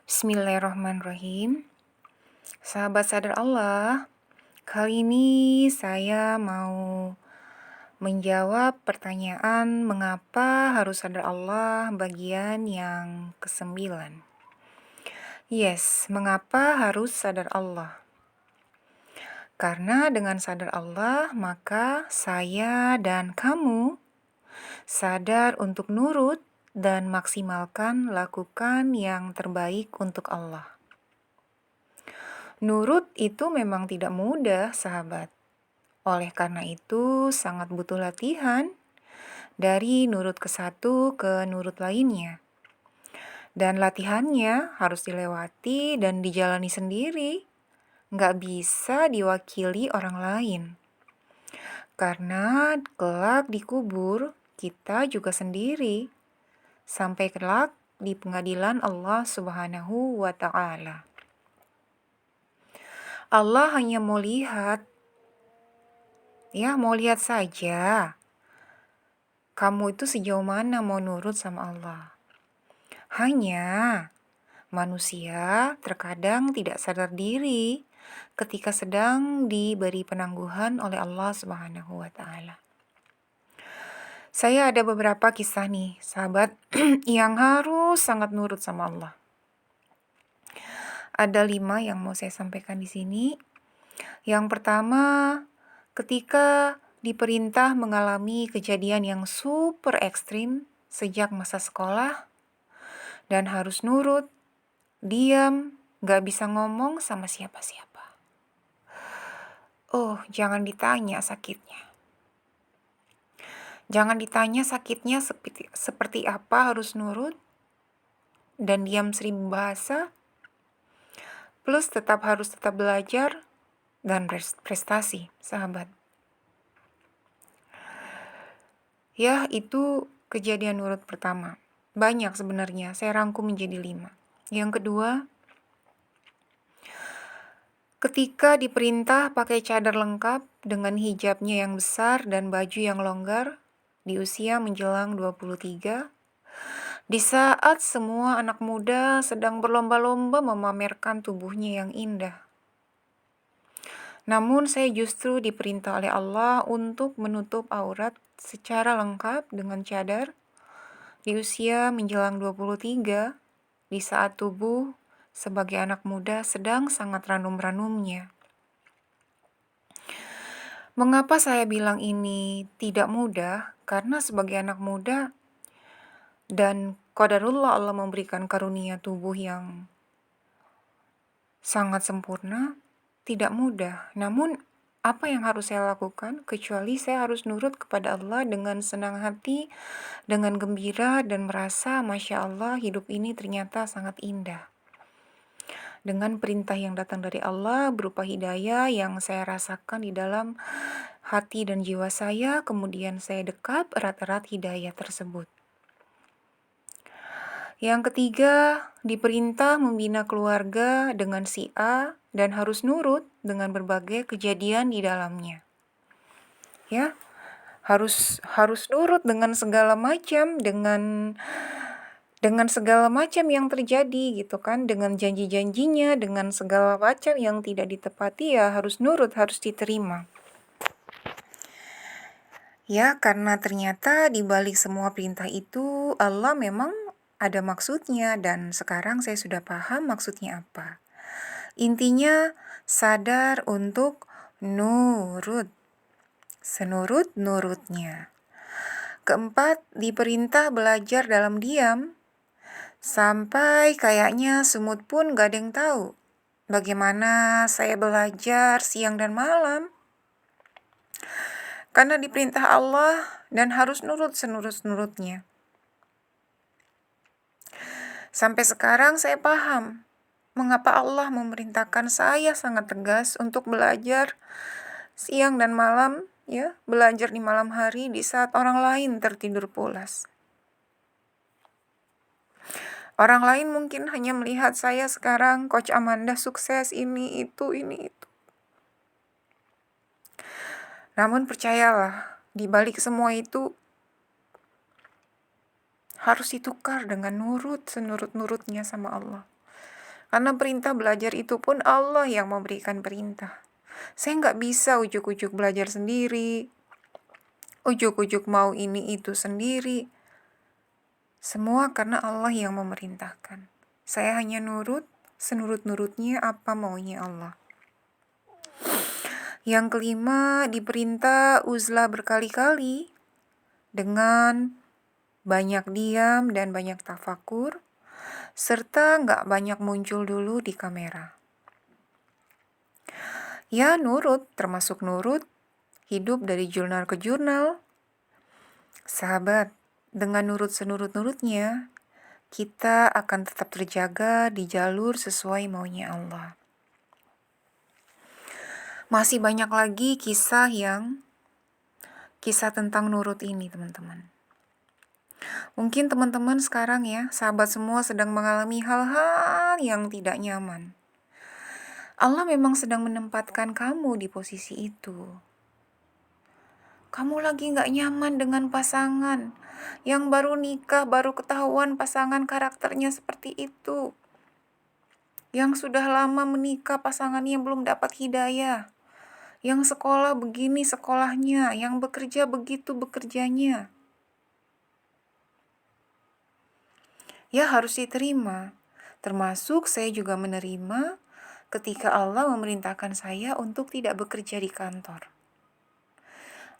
Bismillahirrahmanirrahim. Sahabat sadar Allah, kali ini saya mau menjawab pertanyaan mengapa harus sadar Allah bagian yang ke-9. Yes, mengapa harus sadar Allah? Karena dengan sadar Allah, maka saya dan kamu sadar untuk nurut dan maksimalkan lakukan yang terbaik untuk Allah. Nurut itu memang tidak mudah, sahabat. Oleh karena itu, sangat butuh latihan dari nurut ke satu ke nurut lainnya. Dan latihannya harus dilewati dan dijalani sendiri. Nggak bisa diwakili orang lain. Karena kelak dikubur, kita juga sendiri. Sampai kelak di pengadilan Allah Subhanahu wa Ta'ala. Allah hanya mau lihat saja kamu itu sejauh mana mau nurut sama Allah. Hanya manusia terkadang tidak sadar diri ketika sedang diberi penangguhan oleh Allah Subhanahu wa Ta'ala. Saya ada beberapa kisah nih, sahabat, yang harus sangat nurut sama Allah. Ada 5 yang mau saya sampaikan di sini. Yang pertama, ketika diperintah mengalami kejadian yang super ekstrim sejak masa sekolah dan harus nurut, diam, gak bisa ngomong sama siapa-siapa. Oh, jangan ditanya sakitnya. Jangan ditanya sakitnya seperti apa harus nurut dan diam 1000 bahasa, plus harus tetap belajar dan prestasi, sahabat. Ya, itu kejadian nurut pertama. Banyak sebenarnya, saya rangkum menjadi 5. Yang kedua, ketika diperintah pakai cadar lengkap dengan hijabnya yang besar dan baju yang longgar di usia menjelang 23, di saat semua anak muda sedang berlomba-lomba memamerkan tubuhnya yang indah. Namun saya justru diperintah oleh Allah untuk menutup aurat secara lengkap dengan cadar di usia menjelang 23, di saat tubuh sebagai anak muda sedang sangat ranum-ranumnya. Mengapa saya bilang ini tidak mudah? Karena sebagai anak muda dan qadarullah Allah memberikan karunia tubuh yang sangat sempurna, tidak mudah. Namun apa yang harus saya lakukan kecuali saya harus nurut kepada Allah dengan senang hati, dengan gembira dan merasa Masya Allah hidup ini ternyata sangat indah. Dengan perintah yang datang dari Allah berupa hidayah yang saya rasakan di dalam hati dan jiwa saya, kemudian saya dekap erat-erat hidayah tersebut. Yang ketiga, diperintah membina keluarga dengan si A dan harus nurut dengan berbagai kejadian di dalamnya. Ya, harus nurut dengan segala macam, dengan segala macam yang terjadi gitu kan, dengan janji-janjinya, dengan segala macam yang tidak ditepati, ya harus nurut, harus diterima. Ya, karena ternyata di balik semua perintah itu Allah memang ada maksudnya dan sekarang saya sudah paham maksudnya apa. Intinya sadar untuk nurut, senurut-nurutnya. Keempat, diperintah belajar dalam diam, sampai kayaknya semut pun gak ada yang tahu bagaimana saya belajar siang dan malam. Karena diperintah Allah dan harus nurut senurut-nurutnya. Sampai sekarang saya paham mengapa Allah memerintahkan saya sangat tegas untuk belajar siang dan malam, ya, belajar di malam hari di saat orang lain tertidur pulas. Orang lain mungkin hanya melihat saya sekarang, Coach Amanda sukses ini, itu. Namun percayalah, di balik semua itu harus ditukar dengan nurut senurut-nurutnya sama Allah. Karena perintah belajar itu pun Allah yang memberikan perintah. Saya nggak bisa ujuk-ujuk belajar sendiri, ujuk-ujuk mau ini itu sendiri. Semua karena Allah yang memerintahkan. Saya hanya nurut, senurut-nurutnya apa maunya Allah. Yang kelima, diperintah uzlah berkali-kali dengan banyak diam dan banyak tafakur, serta nggak banyak muncul dulu di kamera. Ya nurut, termasuk nurut, hidup dari jurnal ke jurnal. Sahabat, dengan nurut senurut-nurutnya, kita akan tetap terjaga di jalur sesuai maunya Allah. Masih banyak lagi kisah tentang nurut ini, teman-teman. Mungkin teman-teman sekarang ya, sahabat semua sedang mengalami hal-hal yang tidak nyaman. Allah memang sedang menempatkan kamu di posisi itu. Kamu lagi gak nyaman dengan pasangan yang baru nikah, baru ketahuan pasangan karakternya seperti itu. Yang sudah lama menikah pasangannya belum dapat hidayah. Yang sekolah begini sekolahnya, yang bekerja begitu bekerjanya. Ya harus diterima. Termasuk saya juga menerima ketika Allah memerintahkan saya untuk tidak bekerja di kantor.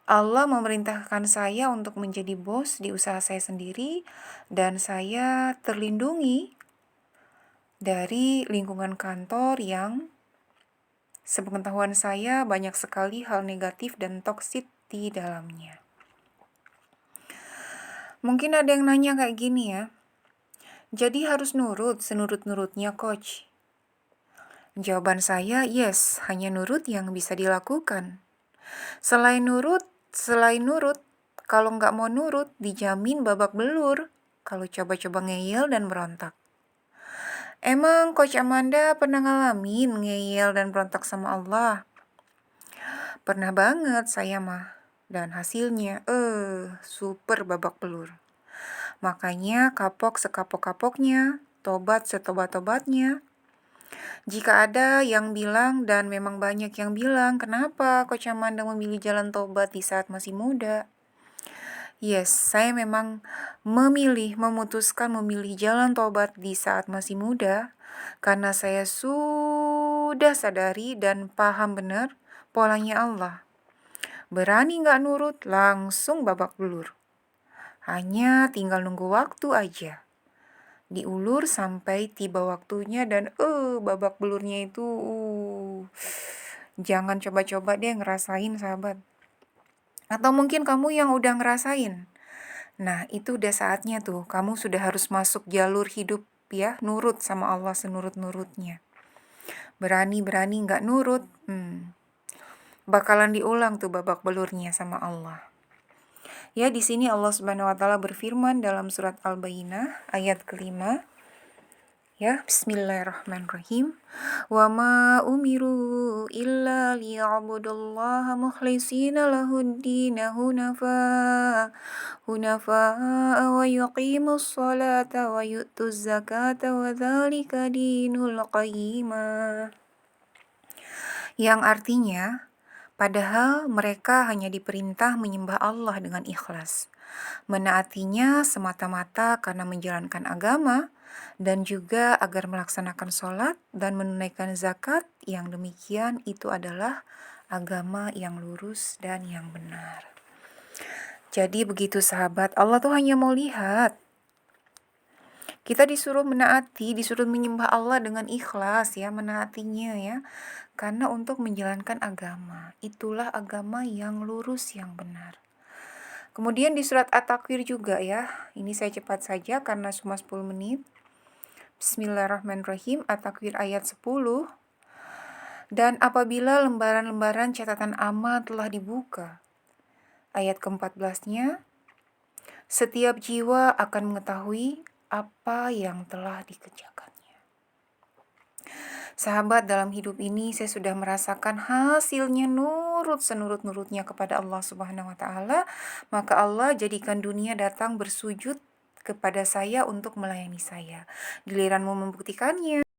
Allah memerintahkan saya untuk menjadi bos di usaha saya sendiri dan saya terlindungi dari lingkungan kantor yang sepengetahuan saya banyak sekali hal negatif dan toksik di dalamnya. Mungkin ada yang nanya kayak gini ya, jadi harus nurut senurut-nurutnya coach? Jawaban saya yes, hanya nurut yang bisa dilakukan. Selain nurut, kalau nggak mau nurut, dijamin babak belur kalau coba-coba ngeyel dan berontak. Emang Coach Amanda pernah ngalamin ngeyel dan berontak sama Allah? Pernah banget saya mah. Dan hasilnya, super babak belur. Makanya kapok sekapok-kapoknya, tobat setobat-tobatnya. Jika ada yang bilang dan memang banyak yang bilang, kenapa Coach Amanda memilih jalan tobat di saat masih muda? Yes, saya memang memutuskan memilih jalan tobat di saat masih muda karena saya sudah sadari dan paham benar polanya Allah. Berani nggak nurut, langsung babak belur. Hanya tinggal nunggu waktu aja. Diulur sampai tiba waktunya dan babak belurnya itu jangan coba-coba deh ngerasain sahabat. Atau mungkin kamu yang udah ngerasain. Nah, itu udah saatnya tuh. Kamu sudah harus masuk jalur hidup ya. Nurut sama Allah senurut-nurutnya. Berani-berani gak nurut. Bakalan diulang tuh babak belurnya sama Allah. Ya, di sini Allah Subhanahu wa taala berfirman dalam surat Al-Bayyinah ayat ke-5. Ya, bismillahirrahmanirrahim. Wa ma umiru illa liya'budullaha mukhlishina lahud-din hunafa wa yuqimus salata wa yu'tuz zakata wa dzalika dinul qayyimah. Yang artinya, padahal mereka hanya diperintah menyembah Allah dengan ikhlas, menaatinya semata-mata karena menjalankan agama, dan juga agar melaksanakan sholat dan menunaikan zakat. Yang demikian itu adalah agama yang lurus dan yang benar. Jadi begitu sahabat, Allah tuh hanya mau lihat kita disuruh menaati, disuruh menyembah Allah dengan ikhlas ya, menaatinya ya. Karena untuk menjalankan agama, itulah agama yang lurus, yang benar. Kemudian di surat At-Takwir juga ya, ini saya cepat saja karena cuma 10 menit. Bismillahirrahmanirrahim, At-Takwir ayat 10. Dan apabila lembaran-lembaran catatan amal telah dibuka, ayat ke-14-nya, setiap jiwa akan mengetahui apa yang telah dikerjakannya. Sahabat, dalam hidup ini saya sudah merasakan hasilnya nurut senurut-nurutnya kepada Allah Subhanahu wa taala, maka Allah jadikan dunia datang bersujud kepada saya untuk melayani saya. Giliranmu membuktikannya.